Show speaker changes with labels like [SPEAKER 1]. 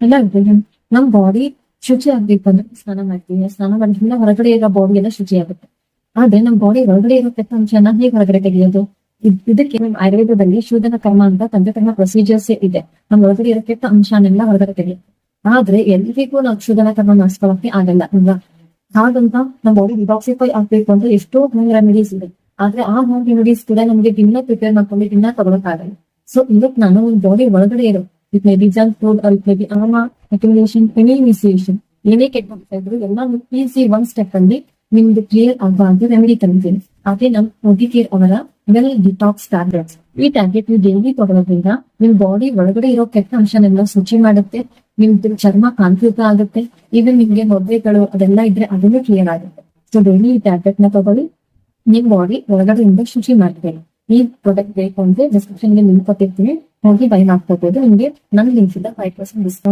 [SPEAKER 1] ಎಲ್ಲ ಇರ್ತದೆ. ನಮ್ ಬಾಡಿ ಶುಚಿ ಆಗ್ಬೇಕು ಅಂದ್ರೆ ಸ್ನಾನ ಮಾಡ್ತೀವಿ. ಸ್ನಾನ ಮಾಡಿದ್ಮೇಲೆ ಹೊರಗಡೆ ಇರೋ ಬಾಡಿ ಎಲ್ಲ ಶುಚಿ ಆಗುತ್ತೆ. ಆದ್ರೆ ನಮ್ ಬಾಡಿ ಒಳಗಡೆ ಇರೋ ಕೆಟ್ಟ ಅಂಶನ ಹೇಗೆ ಹೊರಗಡೆ ತೆಗೆಯೋದು? ಇದಕ್ಕೆ ನಮ್ ಆಯುರ್ವೇದದಲ್ಲಿ ಶೋಧನ ಕರ್ಮ ಅಂತ ತಂತ್ರಕರ್ಮ ಪ್ರೊಸೀಜರ್ಸ್ ಇದೆ. ನಮ್ ಒಳಗಡೆ ಇರೋ ಕೆಟ್ಟ ಅಂಶನೆಲ್ಲ ಹೊರಗಡೆ ತೆಗೆಯುತ್ತೆ. ಆದ್ರೆ ಎಲ್ರಿಗೂ ನಾವು ಶೋಧನ ಕರ್ಮ ಮಾಡಿಸ್ಕೊಳಕ್ಕೆ ಆಗಲ್ಲ ಅಲ್ವಾ? ಹಾಗಂತ ನಮ್ ಬಾಡಿ ಡಿಟಾಕ್ಸಿಫೈ ಆಗ್ಬೇಕು ಅಂದ್ರೆ ಎಷ್ಟೋ ಹೋಮ್ ರೆಮಿಡೀಸ್ ಇದೆ. ಆದ್ರೆ ಆ ಹೋಮ್ ರೆಮಿಡೀಸ್ ಕೂಡ ನಮ್ಗೆ ದಿನ ಪ್ರಿಪೇರ್ ಮಾಡ್ಕೊಂಡು ದಿನ ತಗೊಳಕ್ಕಾಗಲ್ಲ. ಸೊ ಇವತ್ತು ನಾನು ಬಾಡಿ ಒಳಗಡೆ ಇರೋ it may be junk food or it may be ಆಮ ಅಕ್ಯುಮುಲೇಷನ್ ಇನಿಷಿಯೇಷನ್ ಏನೇ ಕೆಟ್ಟ ಇದ್ರು ಎಲ್ಲ ಈಸಿ ಒನ್ ಸ್ಟೆಪ್ ಅಲ್ಲಿ ನಿಮ್ದು ಕ್ಲಿಯರ್ ಆಗುವಂತ ರೆಮಿಡಿ ತಂದಿದ್ದೀನಿ. ಅದೇ ನಮ್ ಕೇರ್ ಅವರ ವೆಲ್ ಡಿಟಾಕ್ಸ್ ಟ್ಯಾಬ್ಲೆಟ್ಸ್. ಈ ಟ್ಯಾಬ್ಲೆಟ್ ನೀವು ಡೈಲಿ ತಗೊಳ್ಳೋದ್ರಿಂದ ನಿಮ್ ಬಾಡಿ ಒಳಗಡೆ ಇರೋ ಕೆಟ್ಟ ಅಂಶನೆಲ್ಲ ಶುಚಿ ಮಾಡುತ್ತೆ. ನಿಮ್ದು ಚರ್ಮ ಕಾಂತಿಯುತ ಆಗುತ್ತೆ. ಈವನ್ ನಿಮ್ಗೆ ಮೊಬ್ಬೆಗಳು ಅದೆಲ್ಲ ಇದ್ರೆ ಅದನ್ನು ಕ್ಲಿಯರ್ ಆಗುತ್ತೆ. ಸೊ ಡೈಲಿ ಈ ಟ್ಯಾಬ್ಲೆಟ್ ನ ತಗೊಳ್ಳಿ. ನಿಮ್ ಬಾಡಿ ಒಳಗಡೆಯಿಂದ ಶುಚಿ ಮಾಡ್ತೀವಿ. ಈ ಪ್ರಾಡಕ್ಟ್ ಬೇಕು ಅಂದ್ರೆ ಡಿಸ್ಕ್ರಿಪ್ಷನ್ ಗೆ ಲಿಂಕ್ ಕೊಟ್ಟಿರ್ತೀನಿ, ಹೋಗಿ ಬೈ ಮಾಡ್ಕೋಬಹುದು. ನಿಮ್ಗೆ ನನ್ನ ಲಿಂಕ್ ಇಂದ 5% ಡಿಸ್ಕೌಂಟ್